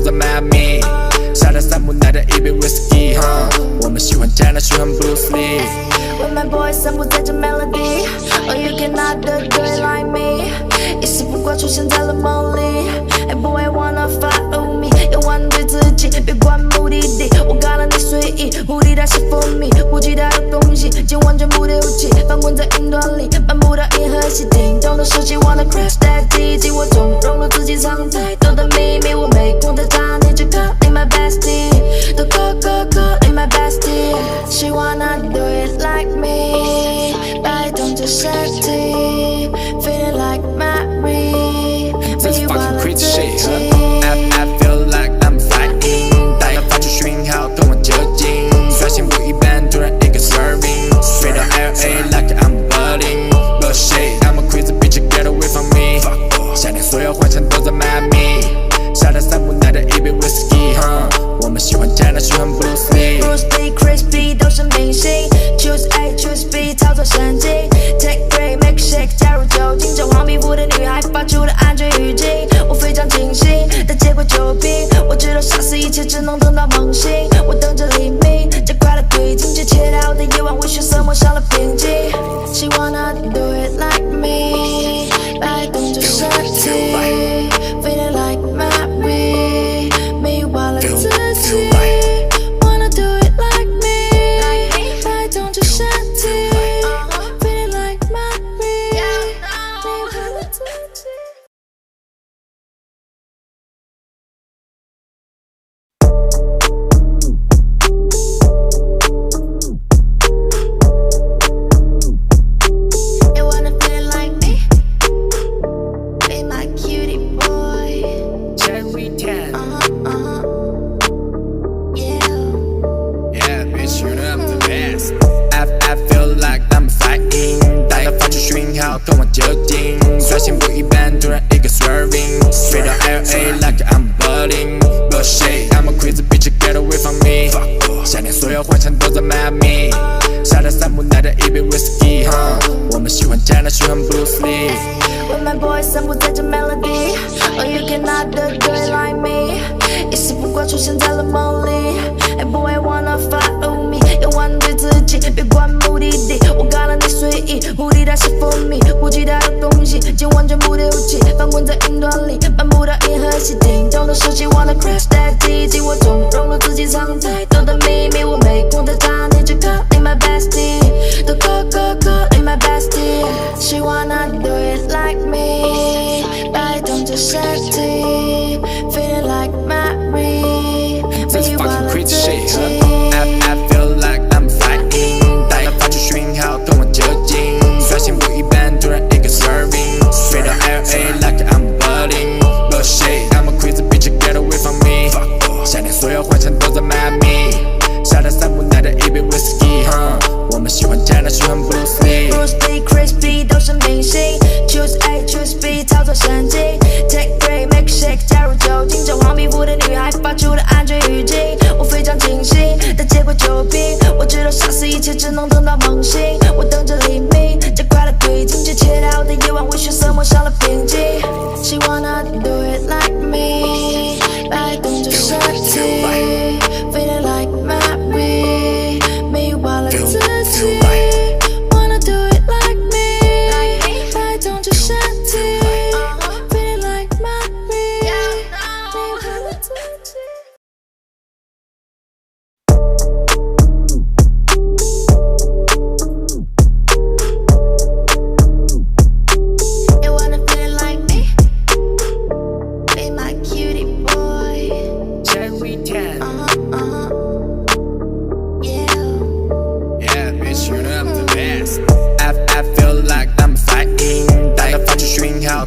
在迈阿密。沙滩散步拿着一杯 whisky， 我们喜欢 China， 喜欢 Bruce Lee。With my boys 散步在这 melody，Oh you cannot do it like me， 一丝不挂出现在了梦里。Hey boy wanna follow me， 要玩对自己，别管目的地。我干了你随意，目的它是 for me， 不其他的东西，今晚全部丢弃，翻滚在云端里，办不到银河系，听懂的事情 wanna crash that D， 尽我从容了自己藏太多的秘密，我没空再找你，只 calling my bestie， 都 calling my bestie。She wanna do it like me， 摆动着身体 ，feeling like Mary， 迷忘了自己。I feel like I'm flying， 大脑发出讯号，跟我就近，表现不一般，突然一个 swerving， 飞到 LA like I'm balling。Bullshit, I'm a crazy bitch, get away from me。夏天所有幻想都在迈阿密，沙滩散步拿着一杯 whisky， 我们喜欢 China， 喜欢 Bruce Lee。Bruce Lee, Crispy 都是明星 ，Choose A, Choose B， 操作神经 ，Take break, make shake， 加入酒精，这黄皮肤的女孩发出的安全语境，我非常清醒，但结果酒瓶，我知道杀死一切只能等到梦醒，我等着黎明，加快了推进，这切到的夜晚为血色抹上了平静。She wanna do it like me， 摆动着身体 ，Feeling like Mary， 迷忘了自己。Wanna do it like me， 摆动着身体 ，Feeling like Mary， 迷忘了自己。跟我就近，表现不一般，突然一个 swerving， 飞到 LA like I'm balling。Bullshit, I'm a crazy bitch, get away from me。夏天所有幻想都在迈阿密，沙滩散步拿着一杯 whisky， 我们喜欢 China， 喜欢 Bruce Lee。With my boys 散步在这 melody，Oh you cannot do it like me， 一丝不挂出现在了梦里。Hey boy wanna follow me， 要玩对自己，别管目的地，我干了你随意，目的它是 for me， 不其他的东西，今晚全部丢弃，翻滚在云端里，办不到银河系，听懂的事情 wanna crash that D， 尽我从容了自己藏太多的秘密，我没空再找你，只 calling my bestie， 都 calling my bestie。She wanna do it like me， 摆动着身体 ，feeling like Mary， 迷忘了自己。I feel like I'm flying， 大脑发出讯号，跟我就近，表现不一般，突然一个 swerving， 飞到 LA like I'm balling。Bullshit, I'm a crazy bitch, get away from me。夏天所有幻想都在迈阿密，沙滩散步拿着一杯 whisky， 我们喜欢 China， 喜欢 Bruce Lee。Bruce Lee, Crispy 都是明星 ，Choose A, Choose B， 操作神经 ，Take break, make shake， 加入酒精，这黄皮肤的女孩发出的安全语境，我非常清醒，但结果酒瓶，我知道杀死一切只能等到梦醒，我等着黎明，加快了推进，这切到的夜晚为血色抹上了平静。She wanna do it like me， 摆动着身体 ，Feeling like Mary， 迷忘了自己。Wanna do it like me， 摆动着身体 ，Feeling like Mary， 迷忘了自己。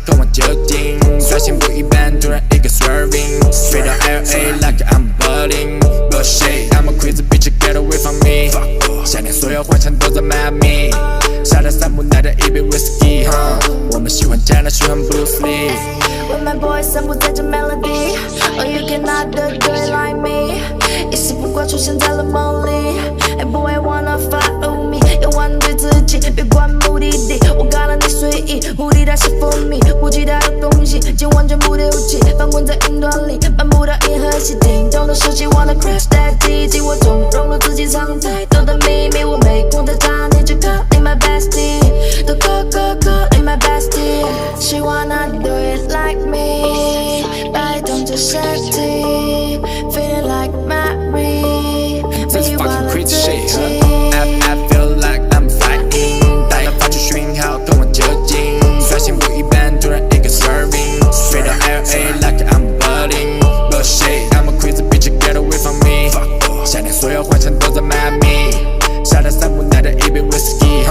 跟我就近，表现不一般，突然一个 swerving， 飞到 LA like I'm balling。Bullshit, I'm a crazy bitch, get away from me。夏天所有幻想都在迈阿密，沙滩散步拿着一杯 whisky， 我们喜欢 China， 喜欢 Bruce Lee。With my boys 散步在这 melody，Oh you cannot do it like me， 一丝不挂出现在了梦里。Hey boy wanna follow me， 要玩对自己，别管目的地，我干了你随意，目的它是 for me， 不其他的东西。情完全不离不弃，翻滚在云端里，办不到银河系，听众的手机 wanna crash that D， 紧握中融入自己藏太多的秘密，我没空再查你，只 calling my bestie， 都 calling my bestie。She wanna do it like me， but I don't disassembly， feeling like Mary， 迷惘了自己。I feel like I'm flying， 大脑发出讯号，通往就近，发现不一般，突然一个 serving，straight to LA like I'm budding， bullshit I'm a crazy bitch get away from me， 夏天所有幻想都在迈阿密，沙滩散步拿着一杯 whisky，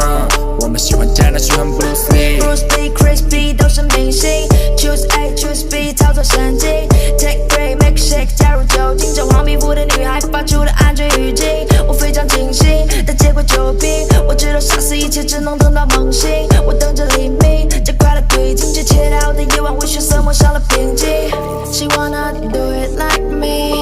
我们喜欢加拿喜欢 Bruce Bruce Lee、Crispy 都是明星 ，Choose A、Choose B 操作神经 ，Take break make shake 加入酒精，这黄皮肤的女孩发出的安全语境，我非常清醒，但结果就病，我知道杀死一切只能等到梦醒，我等着黎明，加快了推进，这切到的夜晚为血色抹上了平静。She wanna do it like me。